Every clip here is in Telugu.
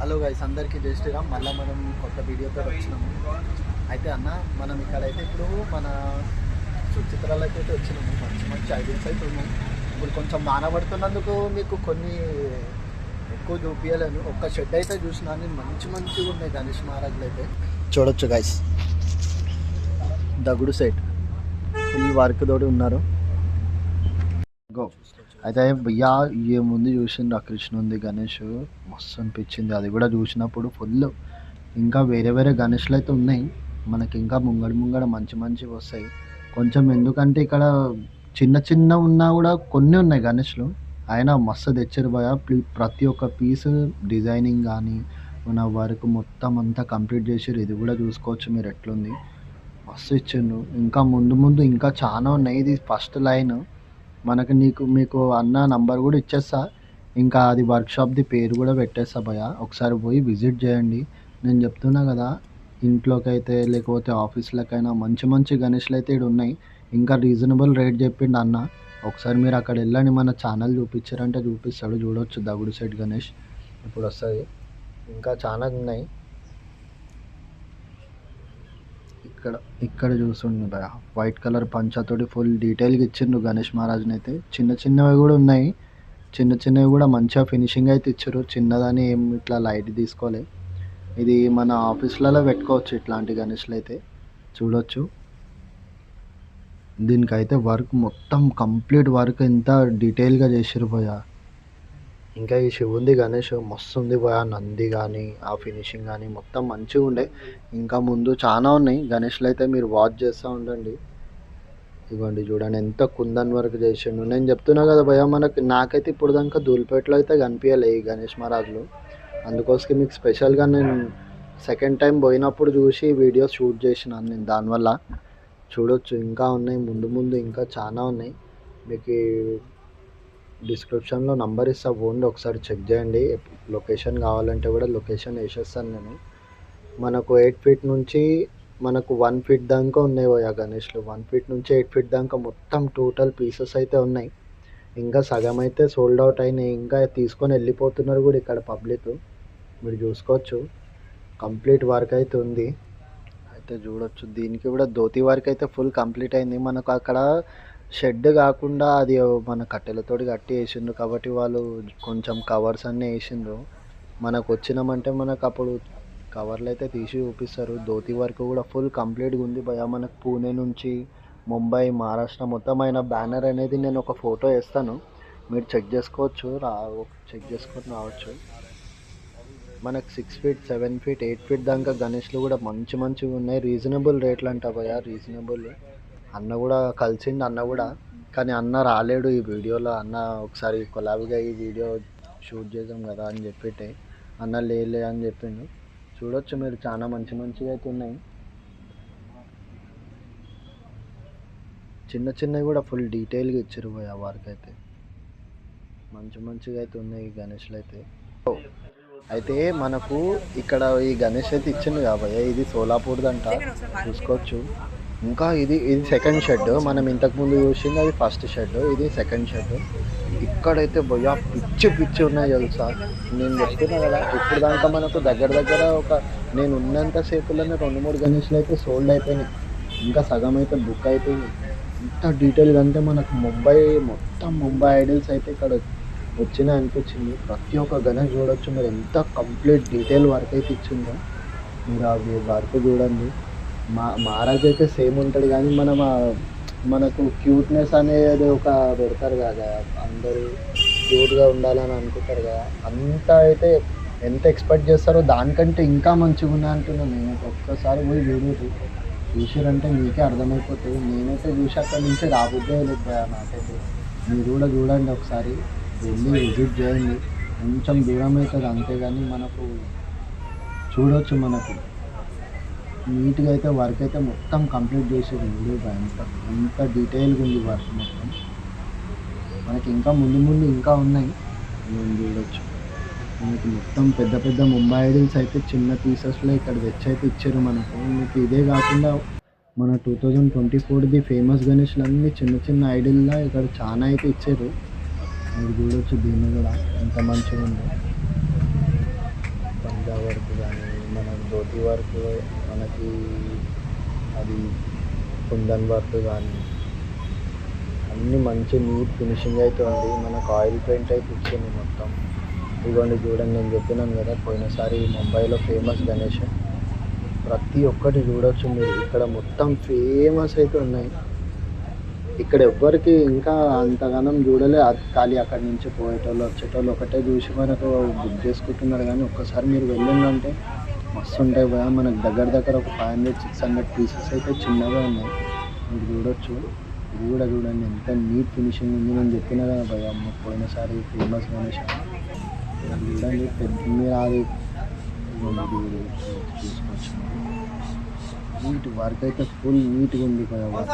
హలో గైస్, అందరికీ జై శ్రీరామ్. మళ్ళీ మనం కొత్త వీడియోతో వచ్చినాము. అయితే అన్న, మనం ఇక్కడైతే ఇప్పుడు మన సుచిత్రాలకి అయితే వచ్చినాము. మంచి మంచి ఐడియాస్ అయితే ఉన్నాయి. ఇప్పుడు కొంచెం మానబడుతున్నందుకు మీకు కొన్ని ఎక్కువ చూపించలేను. ఒక్క షెడ్ అయితే చూసినా, నేను మంచిగా ఉన్నాయి గణేష్ మహారాజులు అయితే చూడొచ్చు గైస్. దగుడు సెట్ ఫుల్ వర్క్ తోటి ఉన్నారు. గో అయితే భయ్యా ఏముంది చూసిండు, ఆ కృష్ణ ఉంది గణేష్ మస్తు అనిపించింది. అది కూడా చూసినప్పుడు ఫుల్. ఇంకా వేరే వేరే గణేష్లు అయితే ఉన్నాయి మనకి. ఇంకా ముంగడ మంచి వస్తాయి కొంచెం. ఎందుకంటే ఇక్కడ చిన్న ఉన్నా కూడా కొన్ని ఉన్నాయి గణేష్లు. ఆయన మస్తు తెచ్చారు భయ. ప్రతి ఒక్క పీస్ డిజైనింగ్ కానీ మన వర్క్ మొత్తం అంతా కంప్లీట్ చేసారు. ఇది కూడా చూసుకోవచ్చు మీరు ఎట్లుంది, మస్తు ఇచ్చిండు. ఇంకా ముందు ఇంకా చాలా ఉన్నాయి. ఇది ఫస్ట్ లైన్. మనకి మీకు అన్న నంబర్ కూడా ఇచ్చేస్తా. ఇంకా అది వర్క్షాప్ది పేరు కూడా పెట్టేస్తా భయ. ఒకసారి పోయి విజిట్ చేయండి. నేను చెప్తున్నా కదా, ఇంట్లోకి అయితే లేకపోతే ఆఫీస్లకైనా మంచి గణేష్లు అయితే ఇక్కడ ఉన్నాయి. ఇంకా రీజనబుల్ రేట్ చెప్పిండు అన్న. ఒకసారి మీరు అక్కడ వెళ్ళండి, మన ఛానల్ చూపించారంటే చూపిస్తాడు. చూడవచ్చు దగుడు సెట్ గణేష్ ఇప్పుడు వస్తుంది. ఇంకా చాలా ఉన్నాయి. ఇక్కడ చూస్తుండే భయ, వైట్ కలర్ పంచతోటి ఫుల్ డీటెయిల్గా ఇచ్చిండు గణేష్ మహారాజ్ని అయితే. చిన్నవి కూడా ఉన్నాయి. చిన్నవి కూడా మంచిగా ఫినిషింగ్ అయితే ఇచ్చారు. చిన్నదని ఏం ఇట్లా లైట్ తీసుకోలే. ఇది మన ఆఫీస్లలో పెట్టుకోవచ్చు ఇట్లాంటి గణేష్లు అయితే. చూడొచ్చు దీనికైతే వర్క్ మొత్తం కంప్లీట్ వర్క్ ఎంత డీటెయిల్గా చేసారు భయ. ఇంకా ఈ శివుంది గణేష్ మస్తు ఉంది భయ. నంది కానీ ఆ ఫినిషింగ్ కానీ మొత్తం మంచిగా ఉండే. ఇంకా ముందు చాలా ఉన్నాయి గణేష్లు అయితే, మీరు వాచ్ చేస్తూ ఉండండి. ఇవ్వండి చూడండి ఎంత కుందన్ వర్క్ చేసిండు. నేను చెప్తున్నా కదా భయ, నాకైతే ఇప్పుడు దాకా ధూల్పేటలో అయితే కనిపించలే ఈ గణేష్ మహారాజులు. అందుకోసం మీకు స్పెషల్గా నేను సెకండ్ టైం పోయినప్పుడు చూసి వీడియో షూట్ చేసినాను నేను. దానివల్ల చూడొచ్చు ఇంకా ఉన్నాయి. ముందు ఇంకా చాలా ఉన్నాయి. మీకు డిస్క్రిప్షన్లో నంబర్ ఇస్తా, పోండి ఒకసారి చెక్ చేయండి. లొకేషన్ కావాలంటే కూడా లొకేషన్ వేసేస్తాను నేను. మనకు 8 ఫీట్ నుంచి మనకు 1 ఫీట్ దాకా ఉన్నాయి ఆ గణేష్లు. 1 ఫీట్ నుంచి 8 ఫీట్ దాకా మొత్తం టోటల్ పీసెస్ అయితే ఉన్నాయి. ఇంకా సగం అయితే సోల్డ్ అవుట్ అయినాయి. ఇంకా తీసుకొని వెళ్ళిపోతున్నారు కూడా ఇక్కడ పబ్లిక్. మీరు చూసుకోవచ్చు కంప్లీట్ వర్క్ అయితే ఉంది. అయితే చూడొచ్చు దీనికి కూడా ధోతి వర్క్ అయితే ఫుల్ కంప్లీట్ అయింది. మనకు అక్కడ షెడ్ కాకుండా అది మన కట్టెలతోటి కట్టి వేసిండ్రు కాబట్టి వాళ్ళు కొంచెం కవర్స్ అన్నీ వేసిండ్రు. మనకు వచ్చినామంటే మనకు అప్పుడు కవర్లు అయితే తీసి చూపిస్తారు. ధోతి వర్క్ కూడా ఫుల్ కంప్లీట్గా ఉంది భయ. మనకు పూణే నుంచి ముంబై, మహారాష్ట్ర మొత్తం అయిన బ్యానర్ అనేది నేను ఒక ఫోటో వేస్తాను, మీరు చెక్ చేసుకోవచ్చు. చెక్ చేసుకొని రావచ్చు. మనకు 6 ఫీట్ 7 ఫీట్ 8 ఫీట్ దాకా గణేష్లు కూడా మంచిగా ఉన్నాయి. రీజనబుల్ రేట్లు అంట భయ, రీజనబుల్. అన్న కూడా కలిసిండు అన్న కూడా, కానీ అన్న రాలేడు ఈ వీడియోలో. అన్న ఒకసారి కొలాబిగా ఈ వీడియో షూట్ చేద్దాం కదా అని చెప్పితే అన్న లేలే అని చెప్పిండు. చూడొచ్చు మీరు చాలా మంచిగా అయితే ఉన్నాయి. చిన్నవి కూడా ఫుల్ డీటెయిల్గా ఇచ్చారు పోయి ఆ వర్క్ అయితే. మంచిగా అయితే ఉన్నాయి ఈ గణేష్లు అయితే. అయితే మనకు ఇక్కడ ఈ గణేష్ అయితే ఇచ్చింది కాబోయే, ఇది సోలాపూర్దంట, చూసుకోవచ్చు. ఇంకా ఇది సెకండ్ షెడ్. మనం ఇంతకుముందు చూసింది అది ఫస్ట్ షెడ్, ఇది సెకండ్ షెడ్. ఇక్కడైతే భయ్యా పిచ్చి ఉన్నాయి తెలుసా. నేను చెప్తున్నా కదా, ఇప్పుడు దాకా మనకు దగ్గర ఒక నేను ఉన్నంత సేపులోనే 2-3 గణేష్లు అయితే సోల్డ్ అయిపోయినాయి. ఇంకా సగం అయితే బుక్ అయిపోయింది. ఎంత డీటెయిల్గా అంటే మనకు మొత్తం ముంబై ఐడల్స్ అయితే ఇక్కడ వచ్చినాయి అనిపించింది. ప్రతి ఒక్క గణేష్ చూడొచ్చు మీరు, ఎంత కంప్లీట్ డీటెయిల్ వర్క్ అయితే ఇచ్చిందో. మీరు ఆ వర్క్ చూడండి. మహారాజ్ అయితే సేమ్ ఉంటుంది కానీ మనకు క్యూట్నెస్ అనేది ఒక పెడతారు కదా, అందరూ క్యూట్గా ఉండాలని అనుకుంటారు కదా, అంతా అయితే ఎంత ఎక్స్పెక్ట్ చేస్తారో దానికంటే ఇంకా మంచిగా ఉన్నాయి అంటున్నాను నేనైతే. ఒక్కసారి పోయి వీడియో చూసారంటే మీకే అర్థమైపోతుంది. నేనైతే చూసి అక్కడి నుంచి రాబుద్దే లేదు నాకైతే. మీరు కూడా చూడండి ఒకసారి, వెళ్ళి విజిట్ చేయండి. కొంచెం దూరం అవుతుంది అంతేగాని మనకు చూడవచ్చు. మనకు నీట్గా అయితే వర్క్ అయితే మొత్తం కంప్లీట్ చేసేది వీడియో. ఎంత డీటెయిల్గా ఉంది వర్క్ మొత్తం. మనకి ఇంకా ముందు ఇంకా ఉన్నాయి, మేము చూడవచ్చు. మనకి మొత్తం పెద్ద ముంబై ఐడల్స్ అయితే చిన్న పీసెస్లో ఇక్కడ తెచ్చి అయితే ఇచ్చారు మనకు. మీకు ఇదే కాకుండా మన 2024ది ఫేమస్ గణేష్లు అన్నీ చిన్న ఐడల్లా ఇక్కడ చాలా అయితే ఇచ్చారు. మీరు చూడవచ్చు దీన్ని కూడా ఎంత మంచిగా ఉందో. ప్రతి వర్క్ మనకి అది కుందన్ వర్క్ కానీ అన్నీ మంచి నీట్ ఫినిషింగ్ అయితే ఉంది. మనకు ఆయిల్ పెయింట్ అయితే ఇచ్చింది మొత్తం. ఇదిగోండి చూడండి, నేను చెప్పినాను కదా పోయినసారి ముంబైలో ఫేమస్ గణేష్. ప్రతి ఒక్కటి చూడొచ్చు మీరు. ఇక్కడ మొత్తం ఫేమస్ అయితే ఉన్నాయి. ఇక్కడ ఎవ్వరికి ఇంకా అంతగానం చూడలే. ఖాళీ అక్కడి నుంచి పోయేటోళ్ళు వచ్చేటోళ్ళు ఒకటే చూసి మనకు బుక్ చేసుకుంటున్నారు. కానీ ఒక్కసారి మీరు వెళ్ళిందంటే మస్తు ఉంటాయి భయ. మనకు దగ్గర ఒక 500-600 పీసెస్ అయితే చిన్నగా ఉన్నాయి. మీరు చూడొచ్చు. ఇది కూడా చూడండి ఎంత నీట్ ఫినిషింగ్ ఉంది. నేను చెప్పిన కదా భయ పోయినసారి ఫేమస్ గణేష్. చూడండి పెద్ద మీరు అది చూసుకోవచ్చు. నీట్ వర్క్ అయితే ఫుల్ నీట్గా ఉంది కదా వర్క్.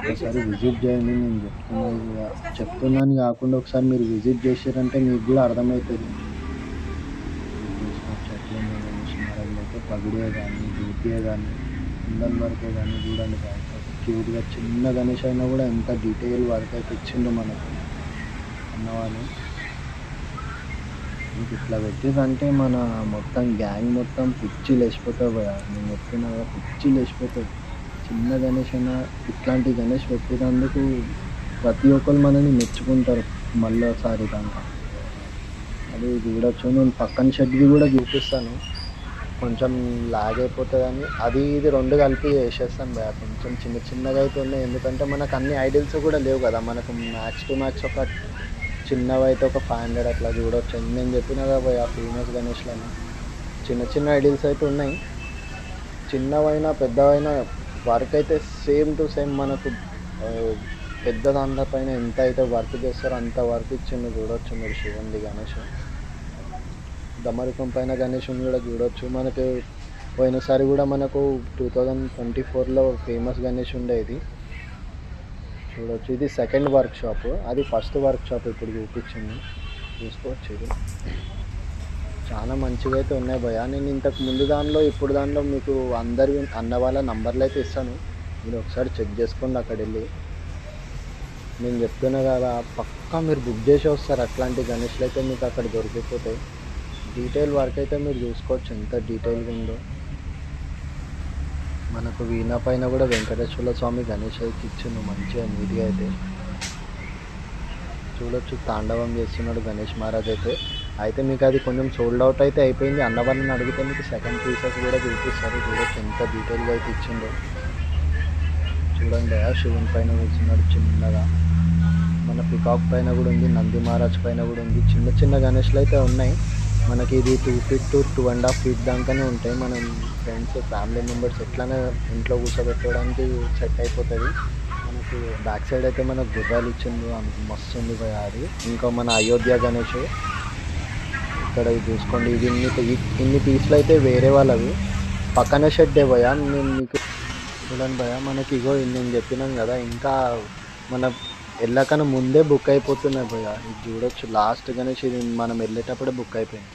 ఒకసారి విజిట్ చేయండి. నేను చెప్తున్నాను కాకుండా ఒకసారి మీరు విజిట్ చేసారంటే మీకు కూడా అర్థమవుతుంది. చూసుకోవచ్చు అట్లే అయితే పగిడే కానీ డ్యూటీయే కానీ కుందన్ వర్కే కానీ చూడండి క్యూట్గా చిన్న గణేష్ అయినా కూడా ఎంత డీటెయిల్ వర్క్ అయితే ఇచ్చిందో మనకు అన్నవాళ్ళు. మీకు ఇట్లా పెట్టిందంటే మన మొత్తం గ్యాంగ్ మొత్తం పిచ్చి లేచిపోతుంది భయ. నేను చెప్తున్నా పిచ్చి లేచిపోతుంది. చిన్న గణేష్ అయినా ఇట్లాంటి గణేష్ పెట్టినందుకు ప్రతి ఒక్కరు మనని మెచ్చుకుంటారు మళ్ళీసారి దాకా. అది చూడొచ్చు. నేను పక్కన షెడ్ది కూడా చూపిస్తాను. కొంచెం లాగ్ అయిపోతుందని అది ఇది రెండు కలిపి వేసేస్తాను భయ. కొంచెం చిన్నగా అయితే ఉన్నాయి. ఎందుకంటే మనకు అన్ని ఐడిల్స్ కూడా లేవు కదా. మనకు మ్యాక్స్ టు మ్యాక్స్ ఒక చిన్నవి అయితే ఒక 500 అట్లా చూడవచ్చు. నేను చెప్పినా కదా భయ ఫేమస్ గణేష్లని చిన్న ఐడిల్స్ అయితే ఉన్నాయి. చిన్నవైనా పెద్దవైనా వర్క్ అయితే సేమ్ టు సేమ్ మనకు పెద్ద దానిపైన ఎంత అయితే వర్క్ చేస్తారో అంత వర్క్ ఇచ్చింది చూడవచ్చు మీరు. శివుంది గణేష్ దమరికం పైన గణేషుని కూడా చూడవచ్చు. మనకు పోయినసారి కూడా మనకు 2024లో ఫేమస్ గణేష్ ఉండేది చూడవచ్చు. ఇది సెకండ్ వర్క్ షాప్, అది ఫస్ట్ వర్క్ షాప్ ఇప్పుడు చూపించింది. చూసుకోవచ్చు. ఇది చాలా మంచిగా అయితే ఉన్నాయి భయ. నేను ఇంతకు ముందు దానిలో ఇప్పుడు దానిలో మీకు అందరి అన్న వాళ్ళ నంబర్లు అయితే ఇస్తాను. మీరు ఒకసారి చెక్ చేసుకోండి అక్కడ వెళ్ళి. నేను చెప్తున్నా కదా పక్కా మీరు బుక్ చేసి వస్తారు. అట్లాంటి గణేష్లు అయితే మీకు అక్కడ దొరికిపోతాయి. డీటెయిల్ వర్క్ అయితే మీరు చూసుకోవచ్చు ఎంత డీటెయిల్గా ఉందో. మనకు వీణా పైన కూడా వెంకటేశ్వర స్వామి గణేష్ అయితే ఇచ్చిండు మంచిగా నీట్గా అయితే చూడొచ్చు. తాండవం చేస్తున్నాడు గణేష్ మహారాజ్ అయితే మీకు అది కొంచెం సోల్డ్ అవుట్ అయితే అయిపోయింది. అన్నవాళ్ళని అడిగితే మీకు సెకండ్ పీసెస్ కూడా చూపిస్తారు. చూడొచ్చు ఎంత డీటెయిల్గా అయితే ఇచ్చిండో. చూడండి శివుని పైన కూర్చున్నాడు చిన్నగా. మన పికాక్ పైన కూడా ఉంది, నంది మహారాజ్ పైన కూడా ఉంది. చిన్న గణేష్లు అయితే ఉన్నాయి. మనకి ఇది 2 feet to 2.5 feet దాకానే ఉంటాయి. మనం ఫ్రెండ్స్ ఫ్యామిలీ మెంబర్స్ ఎట్లనే ఇంట్లో కూర్చోబెట్టుకోవడానికి సెట్ అయిపోతుంది. మనకు బ్యాక్ సైడ్ అయితే మనకు గుర్రాలు ఇచ్చింది మస్తు ఉంది భయ. అది ఇంకా మన అయోధ్య గణేష్ ఇక్కడ చూసుకోండి. ఇది ఇన్ని పీసులు అయితే వేరే వాళ్ళవి పక్కన షెడ్డే భయ. నేను మీకు చూడండి భయ మనకి ఇగో నేను చెప్పినాం కదా ఇంకా మన వెళ్ళకన్నా ముందే బుక్ అయిపోతున్నాయి భయ. ఇది చూడొచ్చు లాస్ట్ గణేష్ ఇది మనం వెళ్ళేటప్పుడే బుక్ అయిపోయింది.